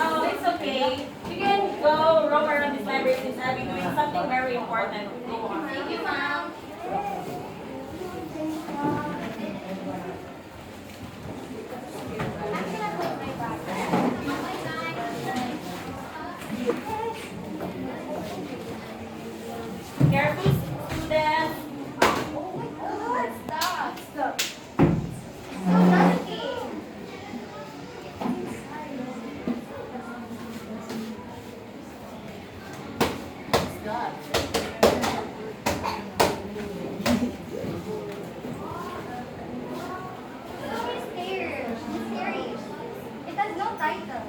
Oh, it's okay. You can go roam around this library since I'll be doing something very important. Go on. Thank you, ma'am. I'm gonna put my Careful, students. Oh, stop. Stop. So dusty. So mysterious. It has no title.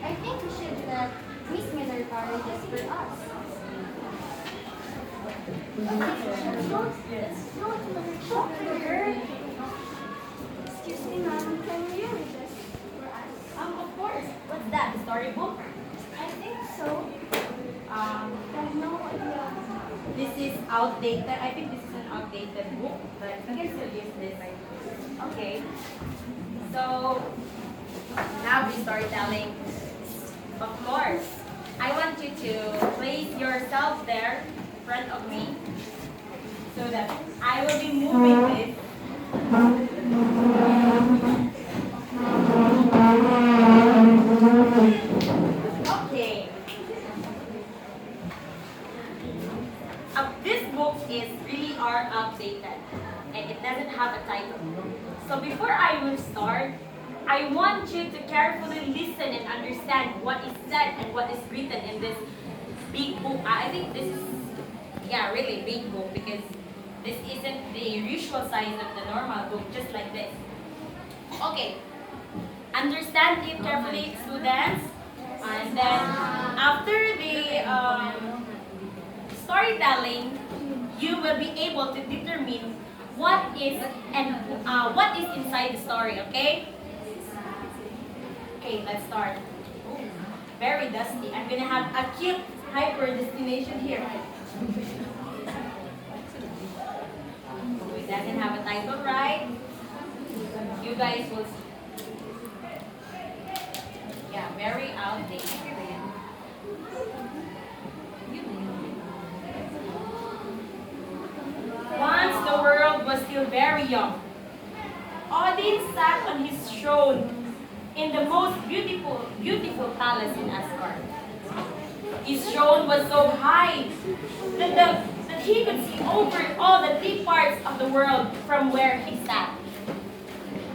I think we should let Miss Miller carry this for us. Excuse me, ma'am. Can you read this for us? Of course. What's that? The storybook? I think so. Um, There's no idea. this is outdated. I think this is an outdated book, but you can still use this. Okay. So now we storytelling. Of course. I want you to place yourself there in front of me so that I will be moving this. Okay. This book is really are outdated and it doesn't have a title. So before I will start, I want you to carefully listen and understand what is said and what is written in this big book. I think this is, yeah, really big book because this isn't the usual size of the normal book, just like this. Okay, understand it carefully, students. And then after the storytelling, you will be able to determine what is inside the story. Okay. Okay, let's start. Ooh, very dusty. I'm gonna have a cute hyper destination here. It doesn't have a title, right? You guys will see. Yeah, very outdated. Once the world was still very young, Odin sat on his throne in the most beautiful palace in Asgard. His throne was so high that he could see over all the three parts of the world from where he sat.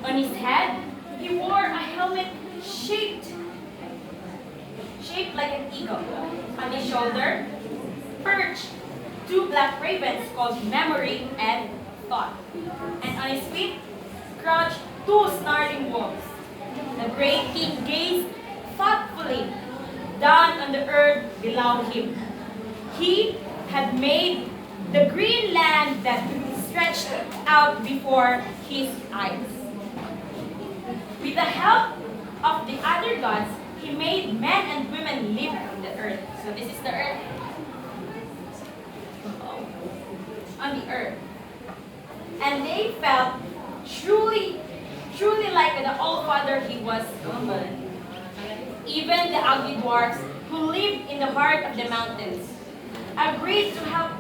On his head, he wore a helmet shaped like an eagle. On his shoulder, perched two black ravens called Memory and Thought. And on his feet, crouched two snarling wolves. The great king gazed thoughtfully down on the earth below him. He had made the green land that stretched out before his eyes. With the help of the other gods, he made men and women live on the earth. So this is the earth. On the earth. And they felt truly like the All-Father he was humble. Even the ugly dwarfs who lived in the heart of the mountains agreed to help.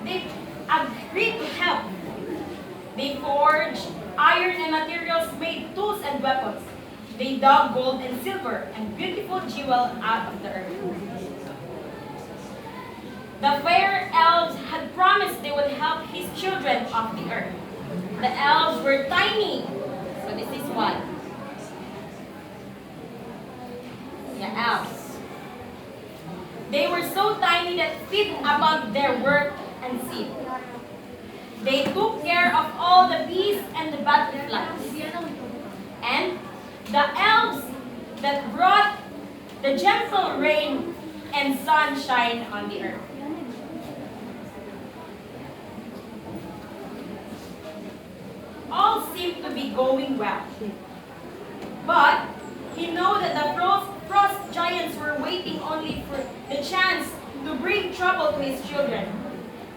They forged iron and materials, made tools and weapons. They dug gold and silver and beautiful jewels out of the earth. The fair elves had promised they would help his children of the earth. The elves were tiny, so this is why. The elves. They were so tiny that fit about their work and seed. They took care of all the bees and the butterflies. And the elves that brought the gentle rain and sunshine on the earth. All seemed to be going well. But he knew that the frost giants were waiting only for the chance to bring trouble to his children.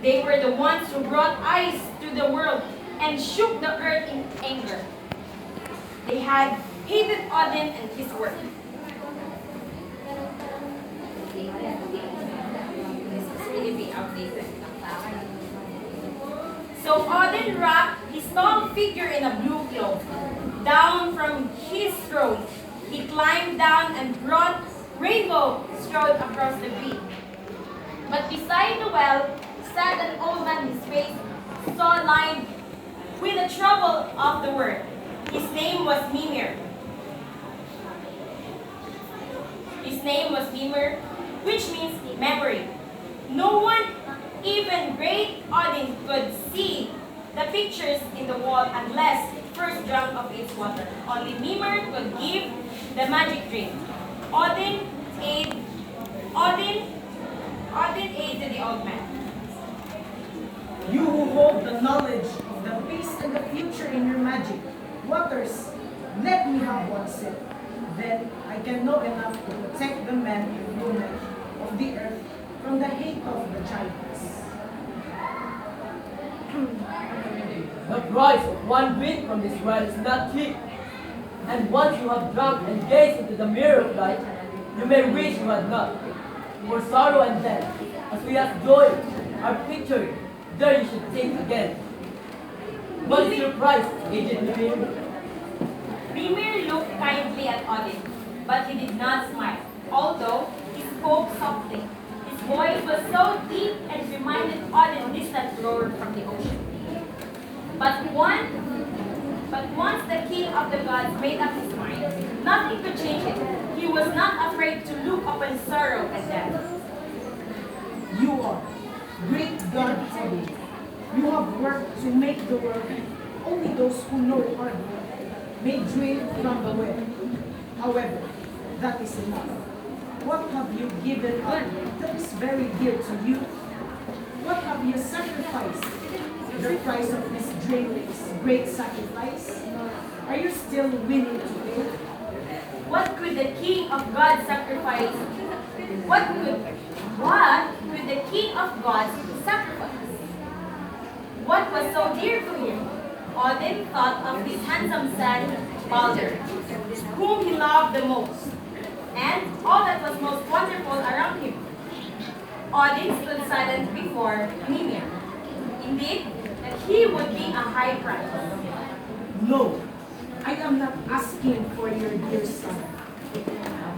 They were the ones who brought ice to the world and shook the earth in anger. They had hated Odin and his work. So Odin wrapped his tall figure in a blue cloak. Down from his throne, he climbed down and brought rainbow strode across the green. But beside the well sat an old man, his face saw lined with the trouble of the world. His name was Mimir. His name was Mimir, which means memory. No one, even great Odin, could see the pictures in the wall unless first drunk of its water. Only Mimir could give the magic drink. Odin aid Odin Odin aided the old man. You who hold the knowledge of the past and the future in your magic waters, let me have one sip. Then I can know enough to protect the men and women of the earth from the hate of the giants. The price of one drink from this well is not cheap. And once you have drunk and gazed into the mirror of light, you may wish you had not. For sorrow and death, as we as joy are pictured, there you should think again. What is your price, aged Mimir? Mimir looked kindly at Odin, but he did not smile, although he spoke softly. His voice was so deep and reminded Odin distant roar from the ocean. But once the king of the gods made up his mind, nothing could change it. He was not afraid to look upon sorrow and death. You are great God Odin. You have worked to make the world. Only those who know hard work may drink from the well. However, that is enough. What have you given up that is very dear to you? What have you sacrificed? The price of this drink is great sacrifice. Are you still willing to pay? What could the king of gods sacrifice? What could the king of gods sacrifice? What was so dear to him? Odin thought of his handsome son, Balder, whom he loved the most, and all that was most wonderful around him. Odin stood silent before Mimir. Indeed, that he would be a high price. No, I am not asking for your dear son.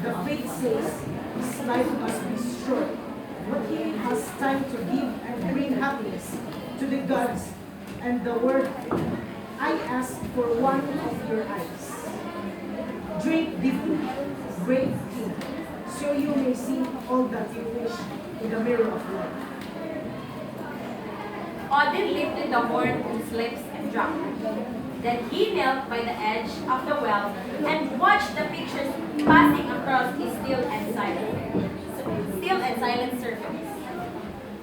The fate says his life must be short, but he has time to give and bring happiness to the gods and the world. I ask for one of your eyes. Drink deeply, great king, so you may see all that you wish in the mirror of life. Odin lifted the horn to his lips and drank. Then he knelt by the edge of the well and watched the pictures passing across his still and silent surface.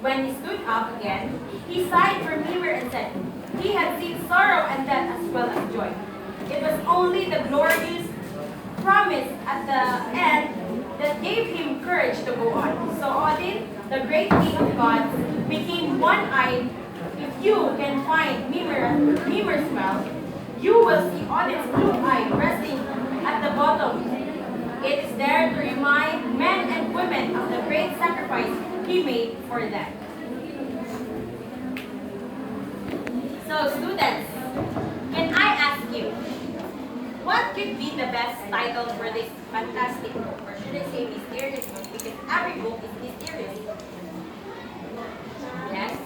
When he stood up again, he sighed for Mimir and said, he had seen sorrow and death as well as joy. It was only the glorious promise at the end that gave him courage to go on. So Odin, the great king of gods, became one-eyed. If you can find Mimir's well, you will see Odin's blue eye resting at the bottom. It is there to remind men and women of the great sacrifice he made for them. So students, can I ask you, what could be the best title for this fantastic book? Or should I say mysterious book? Because every book is mysterious. Yes?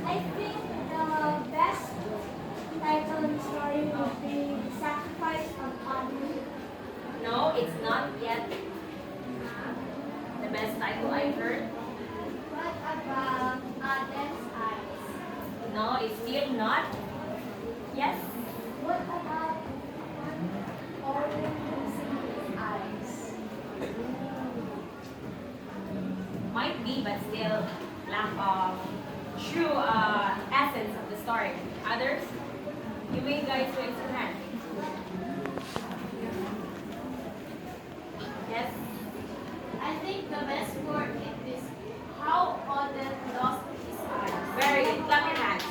I think the best title in the story would be Sacrifice of Odin. No, it's not yet the best title I've heard. What about Odin's eyes? No, it's still not. Yes? What about Odin losing his eyes? Might be, but still lack of true essence of the story. Others? You may guys raise your hand. Yes? I think the best word is how Odin lost his eyes. Very good. Clap your hands.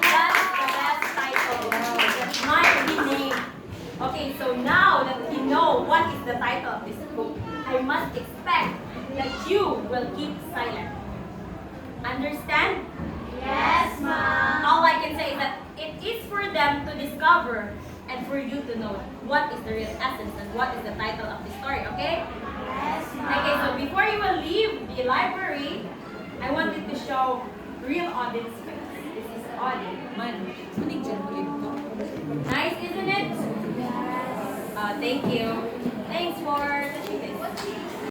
That's the best title that might be named. Okay, so now that you know what is the title of this book, I must expect that you will keep silent. Understand? Yes, Mom. All I can can say is that it is for them to discover and for you to know what is the real essence and what is the title of the story, okay? Okay, so before you will leave the library, I wanted to show real Odin's face. This is Odin. Nice, isn't it? Thank you. Thanks for the this.